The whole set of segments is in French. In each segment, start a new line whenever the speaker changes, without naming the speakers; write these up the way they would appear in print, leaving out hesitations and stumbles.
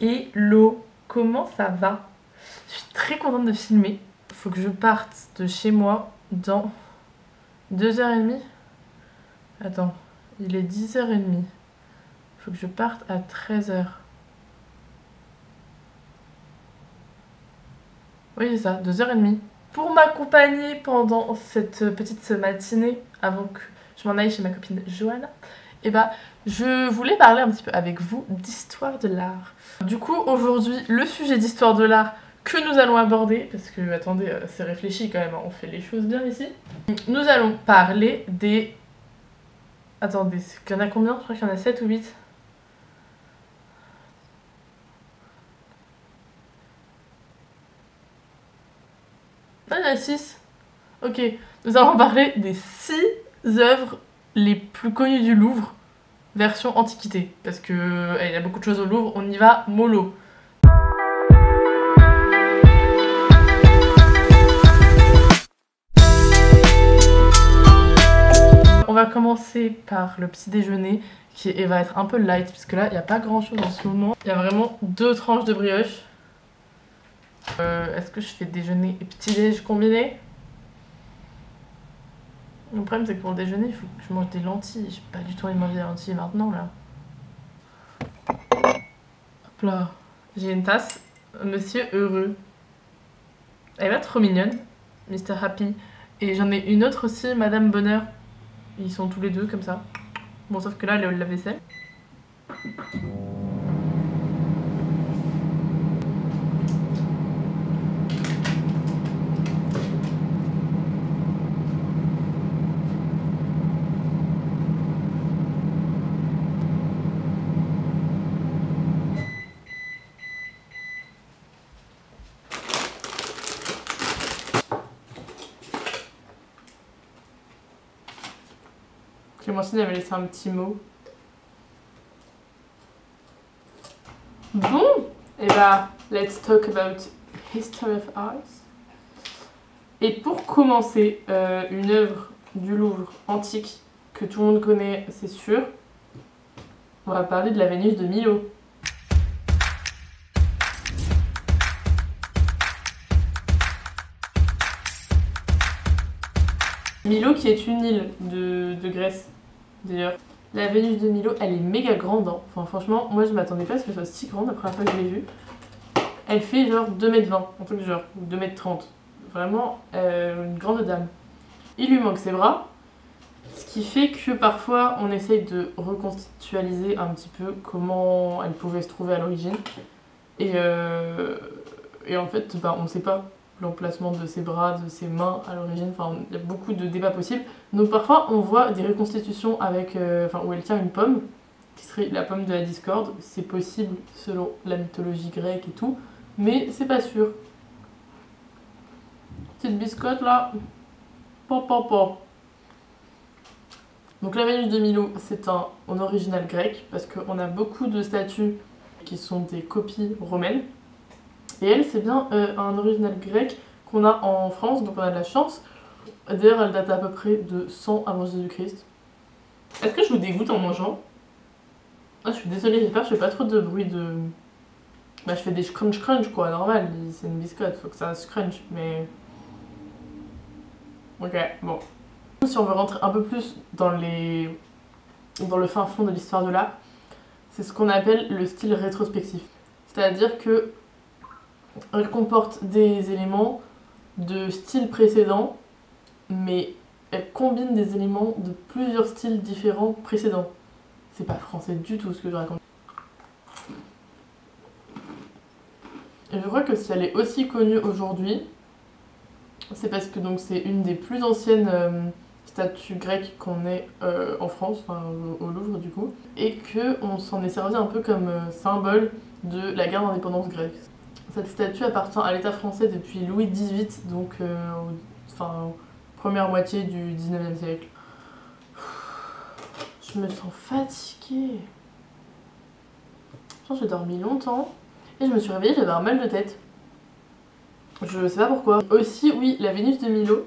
Hello, comment ça va? Je suis très contente de filmer. Faut que je parte de chez moi dans 2h30. Attends, il est 10h30. Faut que je parte à 13h. Oui, c'est ça, 2h30. Pour m'accompagner pendant cette petite matinée, avant que je m'en aille chez ma copine Johanna, et je voulais parler un petit peu avec vous d'histoire de l'art. Du coup, aujourd'hui, le sujet d'histoire de l'art que nous allons aborder, parce que, attendez, c'est réfléchi quand même, on fait les choses bien ici. Nous allons parler des... Attendez, il y en a combien? Je crois qu'il y en a 7 ou 8. Ah, il y en a 6. Ok, nous allons parler des 6 œuvres les plus connues du Louvre, version Antiquité. Parce que il y a beaucoup de choses au Louvre, on y va mollo. On va commencer par le petit déjeuner qui va être un peu light parce que là il n'y a pas grand chose en ce moment. Il y a vraiment 2 tranches de brioche. Est-ce que je fais déjeuner et petit déj combiné? Le problème c'est que pour le déjeuner il faut que je mange des lentilles. J'ai pas du tout envie de manger des lentilles maintenant là. Hop là. J'ai une tasse. Monsieur Heureux. Elle va trop mignonne. Mr Happy. Et j'en ai une autre aussi, Madame Bonheur. Ils sont tous les deux comme ça. Bon, sauf que là, elle est au lave-vaisselle. Clémentine avait laissé un petit mot. Bon, et let's talk about history of art. Et pour commencer, une œuvre du Louvre antique que tout le monde connaît, c'est sûr. On va parler de la Vénus de Milo. Milo qui est une île de Grèce, d'ailleurs. La Vénus de Milo, elle est méga grande. Hein. Enfin, franchement, moi je m'attendais pas à ce qu'elle soit si grande la première fois que je l'ai vue. Elle fait genre 2m20, un truc du genre, ou 2m30. Vraiment une grande dame. Il lui manque ses bras, ce qui fait que parfois on essaye de reconstitualiser un petit peu comment elle pouvait se trouver à l'origine. Et en fait, on ne sait pas l'emplacement de ses bras, de ses mains à l'origine. Enfin, il y a beaucoup de débats possibles. Donc parfois, on voit des reconstitutions avec, où elle tient une pomme, qui serait la pomme de la discorde. C'est possible selon la mythologie grecque et tout, mais c'est pas sûr. Petite biscotte là. Donc la Vénus de Milo, c'est en original grec, parce qu'on a beaucoup de statues qui sont des copies romaines. Et elle, c'est bien un original grec qu'on a en France, donc on a de la chance. D'ailleurs, elle date à peu près de 100 avant Jésus-Christ. Est-ce que je vous dégoûte en mangeant? Ah, je suis désolée, j'espère que je fais pas trop de bruit de... je fais des crunch quoi, normal, c'est une biscotte, faut que ça se crunch, mais... Ok, bon. Si on veut rentrer un peu plus dans le fin fond de l'histoire de l'art, c'est ce qu'on appelle le style rétrospectif. C'est-à-dire que elle comporte des éléments de styles précédents, mais elle combine des éléments de plusieurs styles différents précédents. C'est pas français du tout ce que je raconte. Et je crois que si elle est aussi connue aujourd'hui, c'est parce que c'est une des plus anciennes statues grecques qu'on ait en France, enfin au Louvre du coup, et qu'on s'en est servi un peu comme symbole de la guerre d'indépendance grecque. Cette statue appartient à l'État français depuis Louis XVIII, donc première moitié du 19e siècle. Je me sens fatiguée. Je pense que j'ai dormi longtemps et je me suis réveillée, j'avais un mal de tête. Je sais pas pourquoi. Aussi, oui, la Vénus de Milo,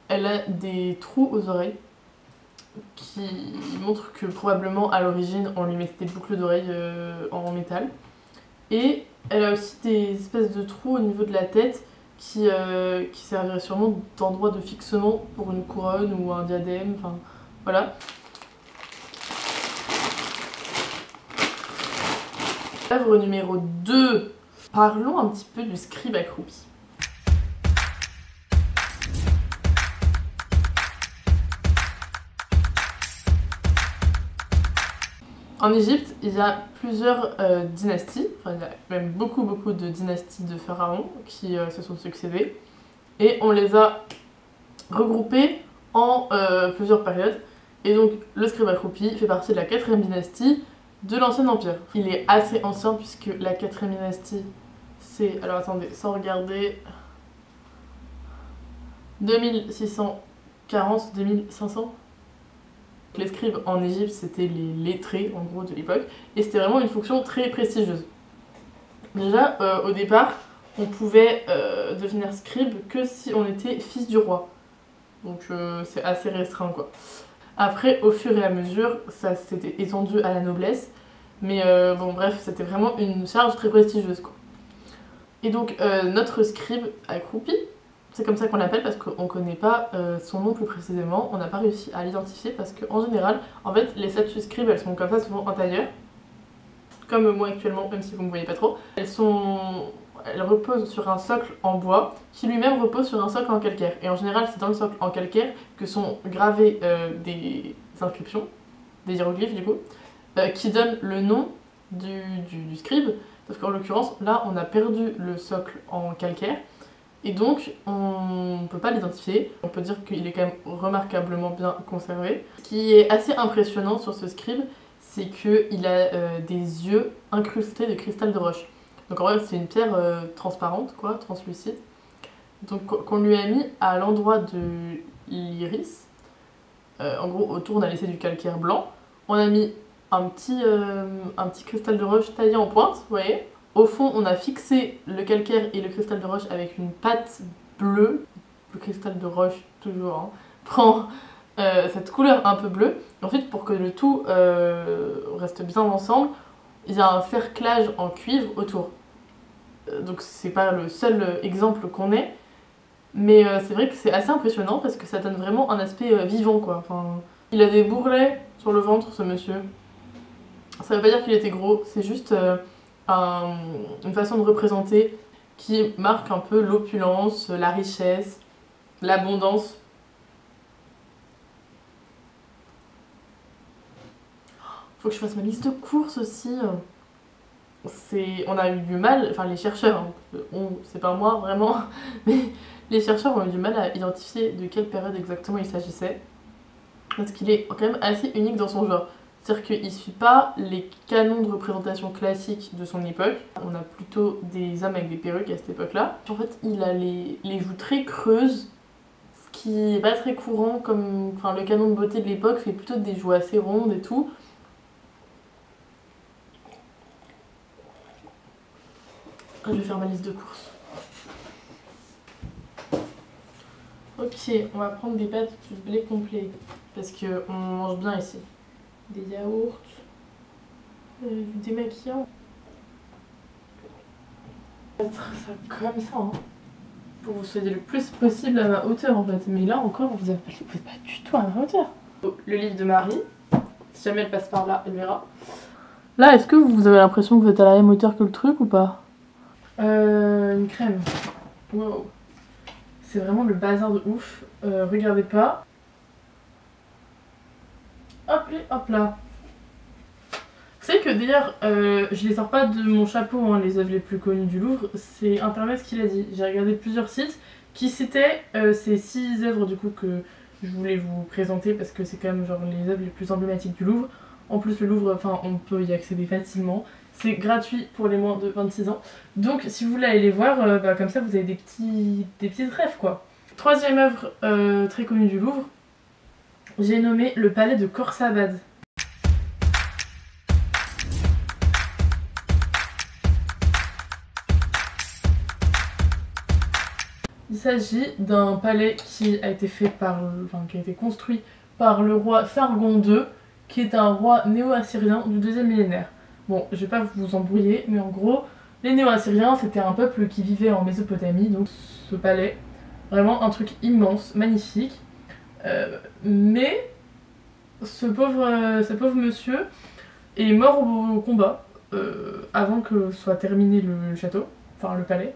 elle a des trous aux oreilles qui montrent que probablement à l'origine on lui mettait des boucles d'oreilles en métal. Et elle a aussi des espèces de trous au niveau de la tête qui serviraient sûrement d'endroit de fixement pour une couronne ou un diadème, enfin voilà. Œuvre numéro 2. Parlons un petit peu du scribe accroupi. En Égypte, il y a plusieurs dynasties, enfin il y a même beaucoup de dynasties de pharaons qui se sont succédées, et on les a regroupées en plusieurs périodes. Et donc le scribe accroupi fait partie de la 4e dynastie de l'Ancien Empire. Il est assez ancien puisque la 4e dynastie, c'est, alors attendez, sans regarder, 2640-2500. Les scribes en Égypte, c'était les lettrés en gros de l'époque, et c'était vraiment une fonction très prestigieuse. Déjà, au départ, on pouvait devenir scribe que si on était fils du roi. Donc c'est assez restreint quoi. Après, au fur et à mesure, ça s'était étendu à la noblesse, mais bon bref, c'était vraiment une charge très prestigieuse quoi. Et donc notre scribe accroupi, c'est comme ça qu'on l'appelle parce qu'on connaît pas son nom plus précisément, on n'a pas réussi à l'identifier parce qu'en général, en fait, les statues scribes elles sont comme ça souvent en tailleur, comme moi actuellement, même si vous ne me voyez pas trop. Elles reposent sur un socle en bois qui lui-même repose sur un socle en calcaire. Et en général, c'est dans le socle en calcaire que sont gravées des inscriptions, des hiéroglyphes du coup, qui donnent le nom du scribe. Sauf qu'en l'occurrence, là, on a perdu le socle en calcaire. Et donc, on ne peut pas l'identifier. On peut dire qu'il est quand même remarquablement bien conservé. Ce qui est assez impressionnant sur ce scribe, c'est qu'il a des yeux incrustés de cristal de roche. Donc en vrai, c'est une pierre transparente, quoi, translucide. Donc qu'on lui a mis à l'endroit de l'iris. En gros, autour, on a laissé du calcaire blanc. On a mis un petit cristal de roche taillé en pointe, vous voyez. Au fond, on a fixé le calcaire et le cristal de roche avec une pâte bleue. Le cristal de roche, toujours, hein, prend cette couleur un peu bleue. Et ensuite, pour que le tout reste bien ensemble, il y a un cerclage en cuivre autour. Donc c'est pas le seul exemple qu'on ait. Mais c'est vrai que c'est assez impressionnant parce que ça donne vraiment un aspect vivant, quoi. Enfin, il a des bourrelets sur le ventre, ce monsieur. Ça veut pas dire qu'il était gros, c'est juste une façon de représenter qui marque un peu l'opulence, la richesse, l'abondance. Faut que je fasse ma liste de courses aussi. On a eu du mal, enfin les chercheurs, hein, c'est pas moi vraiment, mais les chercheurs ont eu du mal à identifier de quelle période exactement il s'agissait. Parce qu'il est quand même assez unique dans son genre. C'est-à-dire qu'il ne suit pas les canons de représentation classiques de son époque. On a plutôt des hommes avec des perruques à cette époque-là. En fait, il a les joues très creuses, ce qui n'est pas très courant, comme enfin, le canon de beauté de l'époque fait plutôt des joues assez rondes et tout. Je vais faire ma liste de courses. Ok, on va prendre des pâtes du blé complet, parce qu'on mange bien ici. Des yaourts, du démaquillant. Ça comme ça, hein, pour que vous soyez le plus possible à ma hauteur en fait. Mais là encore, vous n'êtes pas du tout à ma hauteur. Le livre de Marie, si jamais elle passe par là, elle verra. Là, est-ce que vous avez l'impression que vous êtes à la même hauteur que le truc ou pas? Une crème. Wow. C'est vraiment le bazar de ouf. Regardez pas. Hop et hop là. Vous savez que d'ailleurs, je les sors pas de mon chapeau, hein, les œuvres les plus connues du Louvre. C'est internet qui l'a dit. J'ai regardé plusieurs sites qui citaient ces 6 œuvres du coup que je voulais vous présenter parce que c'est quand même genre les œuvres les plus emblématiques du Louvre. En plus le Louvre, enfin on peut y accéder facilement. C'est gratuit pour les moins de 26 ans. Donc si vous voulez aller les voir, comme ça vous avez des petits rêves quoi. 3e œuvre très connue du Louvre, j'ai nommé le palais de Khorsabad. Il s'agit d'un palais qui a été construit par le roi Sargon II, qui est un roi néo-assyrien du 2e millénaire. Bon, je vais pas vous embrouiller, mais en gros, Les Néo-Assyriens, c'était un peuple qui vivait en Mésopotamie, donc ce palais, vraiment un truc immense, magnifique. Mais ce pauvre monsieur est mort au combat avant que soit terminé le château, enfin le palais.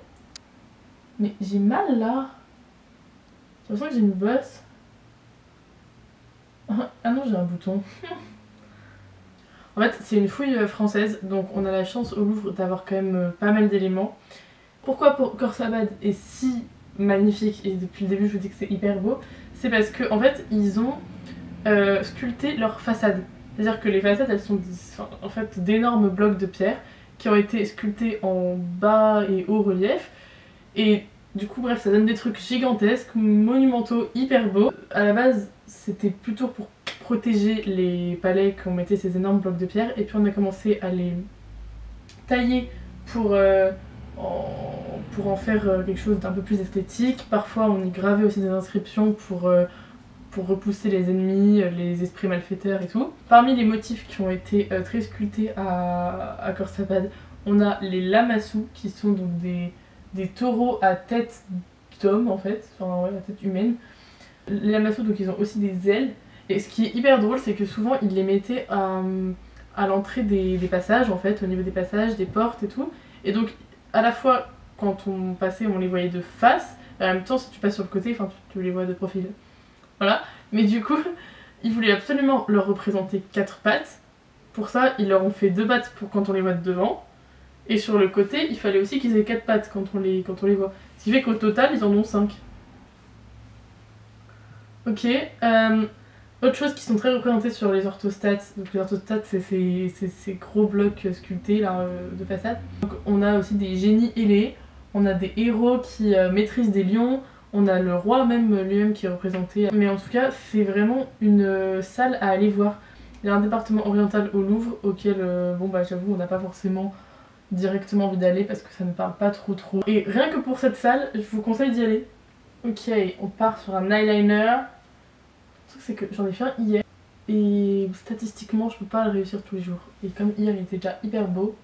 Mais j'ai mal là. J'ai l'impression que j'ai une bosse. Ah non, j'ai un bouton. En fait, c'est une fouille française, donc on a la chance au Louvre d'avoir quand même pas mal d'éléments. Pourquoi Khorsabad est si magnifique, et depuis le début je vous dis que c'est hyper beau, c'est parce que en fait ils ont sculpté leurs façades. C'est-à-dire que les façades elles sont en fait d'énormes blocs de pierre qui ont été sculptés en bas et haut relief. Et du coup bref ça donne des trucs gigantesques, monumentaux, hyper beaux. À la base c'était plutôt pour protéger les palais qu'on mettait ces énormes blocs de pierre, et puis on a commencé à les tailler pour en faire quelque chose d'un peu plus esthétique. Parfois on y gravait aussi des inscriptions pour repousser les ennemis, les esprits malfaiteurs et tout. Parmi les motifs qui ont été très sculptés à Khorsabad, on a les lamassus qui sont donc des taureaux à tête d'homme en fait, enfin ouais, à tête humaine. Les lamassus donc ils ont aussi des ailes. Et ce qui est hyper drôle, c'est que souvent ils les mettaient à l'entrée des passages, en fait, au niveau des passages, des portes et tout. Et donc, à la fois, quand on passait, on les voyait de face, et en même temps, si tu passes sur le côté, enfin, tu les vois de profil. Voilà. Mais du coup, ils voulaient absolument leur représenter 4 pattes. Pour ça, ils leur ont fait 2 pattes pour quand on les voit de devant. Et sur le côté, il fallait aussi qu'ils aient 4 pattes quand on les voit. Ce qui fait qu'au total, ils en ont 5. Ok. Autre chose qui sont très représentées sur les orthostats, donc les orthostats c'est ces gros blocs sculptés là, de façade. Donc on a aussi des génies ailés, on a des héros qui maîtrisent des lions, on a le roi même lui-même qui est représenté. Mais en tout cas c'est vraiment une salle à aller voir. Il y a un département oriental au Louvre auquel bon bah j'avoue on n'a pas forcément directement envie d'aller parce que ça ne parle pas trop. Et rien que pour cette salle, je vous conseille d'y aller. Ok, on part sur un eyeliner. Le truc c'est que j'en ai fait un hier et statistiquement je peux pas le réussir tous les jours. Et comme hier il était déjà hyper beau.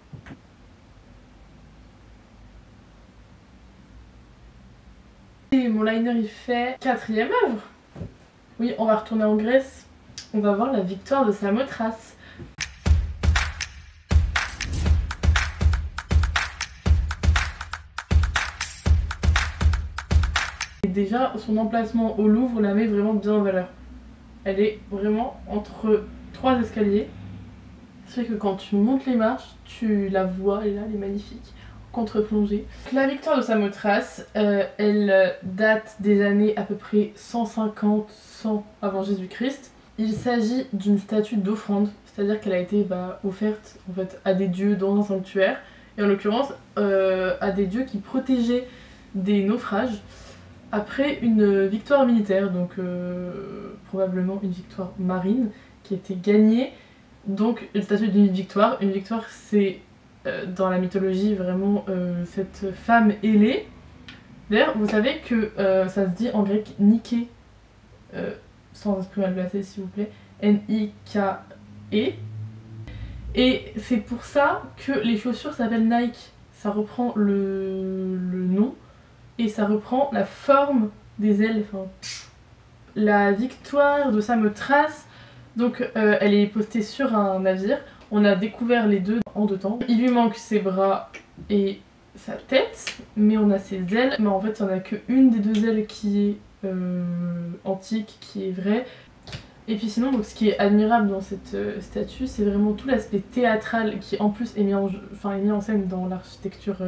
Et mon liner il fait 4ème œuvre. Oui, on va retourner en Grèce. On va voir la victoire de Samothrace. Et déjà son emplacement au Louvre la met vraiment bien en valeur. Elle est vraiment entre 3 escaliers. C'est vrai que quand tu montes les marches, tu la vois, et là elle est magnifique, contre-plongée. La victoire de Samothrace, elle date des années à peu près 150-100 avant Jésus-Christ. Il s'agit d'une statue d'offrande, c'est-à-dire qu'elle a été offerte en fait, à des dieux dans un sanctuaire, et en l'occurrence à des dieux qui protégeaient des naufrages. Après une victoire militaire, donc probablement une victoire marine qui a été gagnée, donc une statue d'une victoire. Une victoire c'est dans la mythologie vraiment cette femme ailée. D'ailleurs vous savez que ça se dit en grec Nike, sans esprit mal placé s'il vous plaît, N-I-K-E. Et c'est pour ça que les chaussures s'appellent Nike, ça reprend le nom. Et ça reprend la forme des ailes. Enfin, la victoire de Samothrace, donc elle est postée sur un navire. On a découvert les deux en 2 temps. Il lui manque ses bras et sa tête, mais on a ses ailes. Mais en fait, il n'y en a qu'une des 2 ailes qui est antique, qui est vraie. Et puis sinon, donc, ce qui est admirable dans cette statue, c'est vraiment tout l'aspect théâtral qui en plus est mis en scène dans l'architecture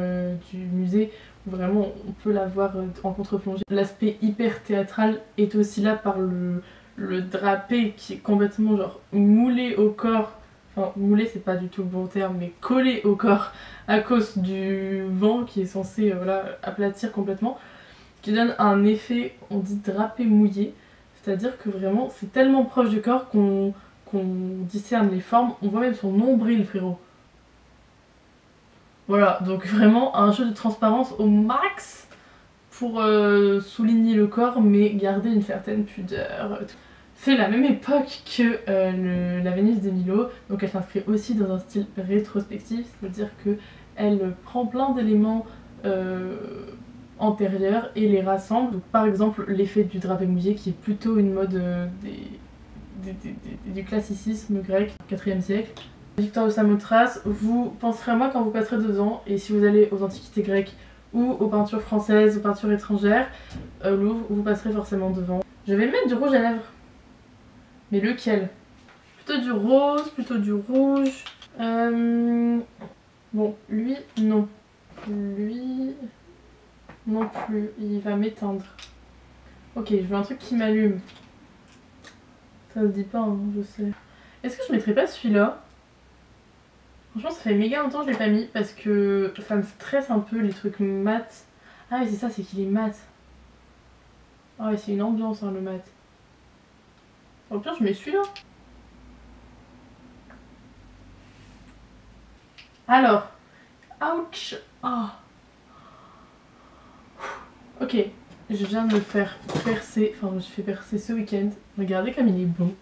du musée. Vraiment, on peut la voir en contre-plongée. L'aspect hyper théâtral est aussi là par le drapé qui est complètement genre moulé au corps. Enfin, moulé c'est pas du tout le bon terme, mais collé au corps à cause du vent qui est censé voilà, aplatir complètement. Qui donne un effet, on dit drapé mouillé. C'est-à-dire que vraiment, c'est tellement proche du corps qu'on discerne les formes. On voit même son nombril, frérot. Voilà, donc vraiment un jeu de transparence au max pour souligner le corps mais garder une certaine pudeur. C'est la même époque que la Vénus de Milo, donc elle s'inscrit aussi dans un style rétrospectif, c'est-à-dire que elle prend plein d'éléments antérieurs et les rassemble. Donc, par exemple, l'effet du drapé mouillé qui est plutôt une mode du classicisme grec, 4e siècle. Victor de Samothrace, vous penserez à moi quand vous passerez dedans, et si vous allez aux antiquités grecques ou aux peintures françaises, aux peintures étrangères, Louvre, vous passerez forcément devant. Je vais mettre du rouge à lèvres. Mais lequel? Plutôt du rose, plutôt du rouge. Bon, lui, non. Lui, non plus. Il va m'éteindre. Ok, je veux un truc qui m'allume. Ça se dit pas, hein, je sais. Est-ce que je mettrais pas celui-là? Franchement, ça fait méga longtemps que je l'ai pas mis parce que ça me stresse un peu les trucs mat. Ah oui, c'est ça, c'est qu'il est mat. Ah ouais, c'est une ambiance, hein, le mat. Au pire, je mets celui-là. Alors, ouch. Ah. Ok, je viens de me faire percer, enfin je me suis fait percer ce week-end. Regardez comme il est beau.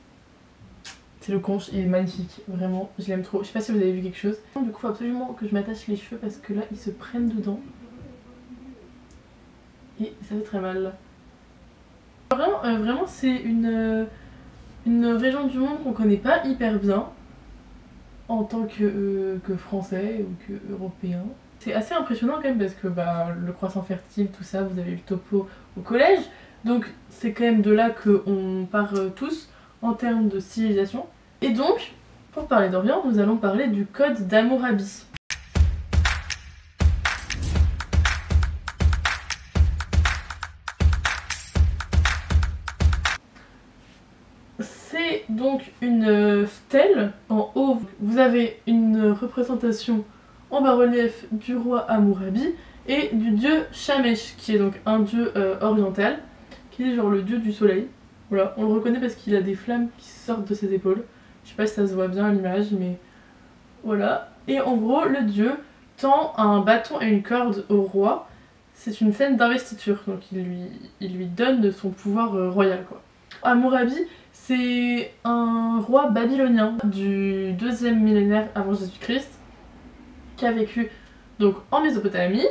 C'est le conche, il est magnifique, vraiment, je l'aime trop. Je sais pas si vous avez vu quelque chose. Du coup, faut absolument que je m'attache les cheveux parce que là, ils se prennent dedans. Et ça fait très mal. Vraiment c'est une région du monde qu'on connaît pas hyper bien en tant que français ou que européen. C'est assez impressionnant quand même parce que le croissant fertile, tout ça, vous avez eu le topo au collège. Donc c'est quand même de là qu'on part tous en termes de civilisation. Et donc, pour parler d'Orient, nous allons parler du code d'Hammurabi. C'est donc une stèle. En haut, vous avez une représentation en bas-relief du roi Hammurabi et du dieu Shamash, qui est donc un dieu oriental, qui est genre le dieu du soleil. Voilà, on le reconnaît parce qu'il a des flammes qui sortent de ses épaules. Je sais pas si ça se voit bien à l'image, mais voilà. Et en gros, le dieu tend un bâton et une corde au roi. C'est une scène d'investiture, donc il lui donne son pouvoir royal, quoi. Hammurabi, c'est un roi babylonien du 2e millénaire avant Jésus-Christ qui a vécu donc en Mésopotamie.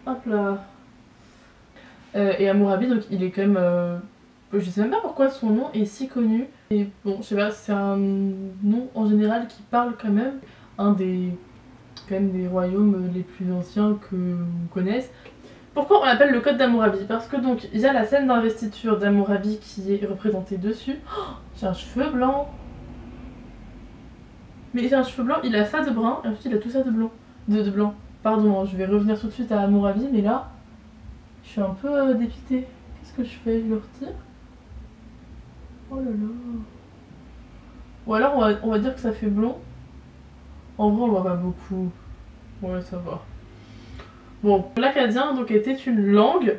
Hop là. Et Hammurabi, donc il est quand même... je sais même pas pourquoi son nom est si connu. Et bon, je sais pas, c'est un nom en général qui parle quand même. Un des royaumes les plus anciens que l'on connaisse. Pourquoi on l'appelle le code d'Hammurabi? Parce que donc il y a la scène d'investiture d'Hammurabi qui est représentée dessus. Oh, j'ai un cheveu blanc. Mais j'ai un cheveu blanc, il a ça de brun, et ensuite il a tout ça de blanc. De blanc. Pardon, hein, je vais revenir tout de suite à Hammurabi, mais là, je suis un peu dépitée. Qu'est-ce que je fais? Je le retire? Oh là là. Ou alors on va dire que ça fait blond. En vrai on le voit pas beaucoup. Ouais, ça va. Bon, l'akkadien donc était une langue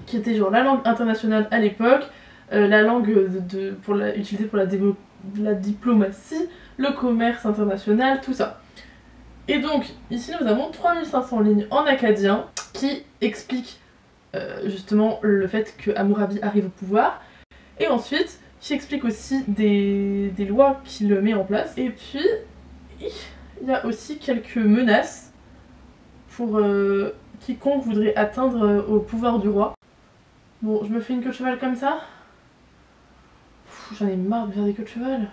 qui était genre la langue internationale à l'époque, la langue utilisée pour la diplomatie, le commerce international, tout ça. Et donc ici nous avons 3500 lignes en akkadien qui expliquent justement le fait que Hammurabi arrive au pouvoir, et ensuite qui explique aussi des lois qu'il met en place. Et puis il y a aussi quelques menaces pour quiconque voudrait atteindre au pouvoir du roi. Bon, je me fais une queue de cheval comme ça. J'en ai marre de faire des queues de cheval.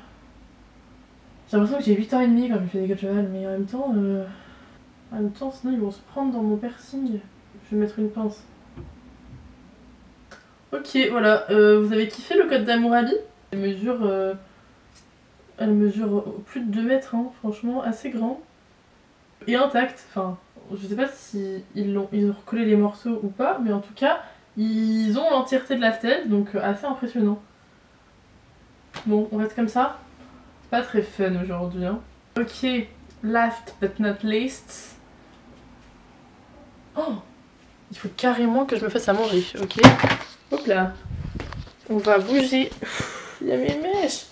J'ai l'impression que j'ai 8 ans et demi quand je fais des queues de cheval, mais en même temps sinon ils vont se prendre dans mon piercing. Je vais mettre une pince. Ok, voilà, vous avez kiffé le code d'Hammurabi? Elle mesure plus de 2 mètres, hein, franchement, assez grand. Et intact, enfin, je sais pas si ils ont recollé les morceaux ou pas, mais en tout cas, ils ont l'entièreté de la stèle, donc assez impressionnant. Bon, on reste comme ça. C'est pas très fun aujourd'hui, hein. Ok, last but not least. Oh, il faut carrément que je me fasse à manger, ok. Hop là. On va bouger. Il y a mes mèches.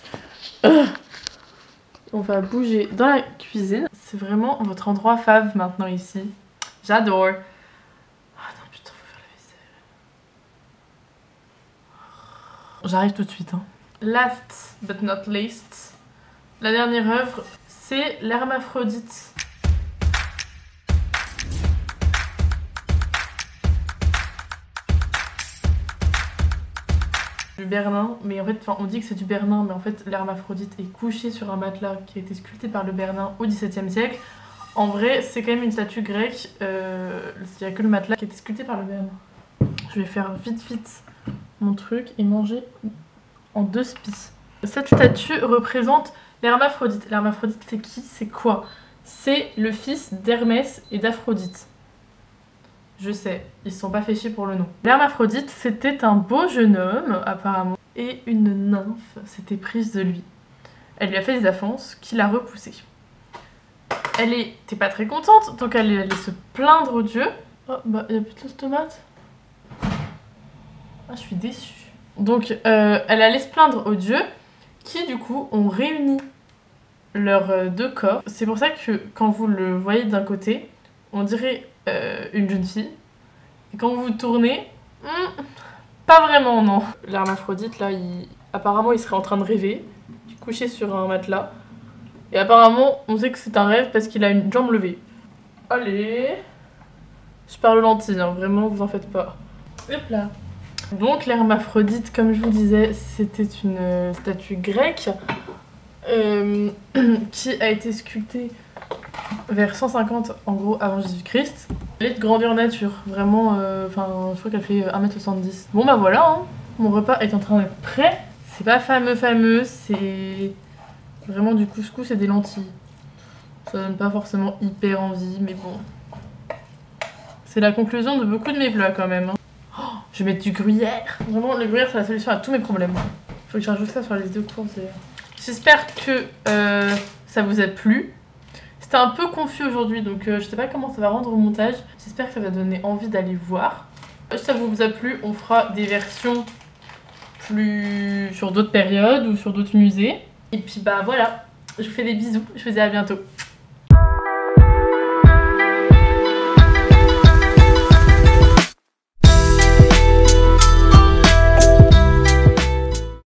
On va bouger dans la cuisine. C'est vraiment votre endroit fave maintenant ici. J'adore. Ah non putain, faut faire la vaisselle. J'arrive tout de suite, hein. Last but not least. La dernière œuvre, c'est l'Hermaphrodite. Bernin, mais en fait, on dit que c'est du Bernin, mais en fait, l'hermaphrodite est couché sur un matelas qui a été sculpté par le Bernin au XVIIe siècle. En vrai, c'est quand même une statue grecque, il n'y a que le matelas qui a été sculpté par le Bernin. Je vais faire vite mon truc et manger en 2 spies. Cette statue représente l'hermaphrodite. L'hermaphrodite, c'est qui? C'est quoi? C'est le fils d'Hermès et d'Aphrodite. Je sais, ils se sont pas fait chier pour le nom. L'hermaphrodite, c'était un beau jeune homme, apparemment, et une nymphe s'était prise de lui. Elle lui a fait des avances qui l'a repoussé. Elle était pas très contente, donc elle allait se plaindre au dieu. Oh, bah, il y a plus de sauce tomate. Ah, je suis déçue. Donc, elle allait se plaindre aux dieux, qui du coup ont réuni leurs 2 corps. C'est pour ça que quand vous le voyez d'un côté, on dirait une jeune fille. Et quand vous tournez, pas vraiment, non. L'hermaphrodite, là, apparemment, il serait en train de rêver, couché sur un matelas. Et apparemment, on sait que c'est un rêve parce qu'il a une jambe levée. Allez. Je parle lentilles, hein, vraiment, vous en faites pas. Hop là. Donc, l'hermaphrodite, comme je vous disais, c'était une statue grecque qui a été sculptée vers 150 en gros avant Jésus-Christ. Elle est de grandeur nature, vraiment, je crois qu'elle fait 1m70. Bon bah voilà, hein, mon repas est en train d'être prêt. C'est pas fameux, c'est vraiment du couscous et des lentilles. Ça donne pas forcément hyper envie, mais bon. C'est la conclusion de beaucoup de mes plats quand même. Hein. Oh, je vais mettre du gruyère. Vraiment, le gruyère c'est la solution à tous mes problèmes. Faut que je rajoute ça sur les 2 courses d'ailleurs. J'espère que ça vous a plu. C'était un peu confus aujourd'hui, donc je sais pas comment ça va rendre au montage. J'espère que ça va donner envie d'aller voir. Si ça vous a plu, on fera des versions plus sur d'autres périodes ou sur d'autres musées. Et puis bah voilà, je vous fais des bisous, je vous dis à bientôt.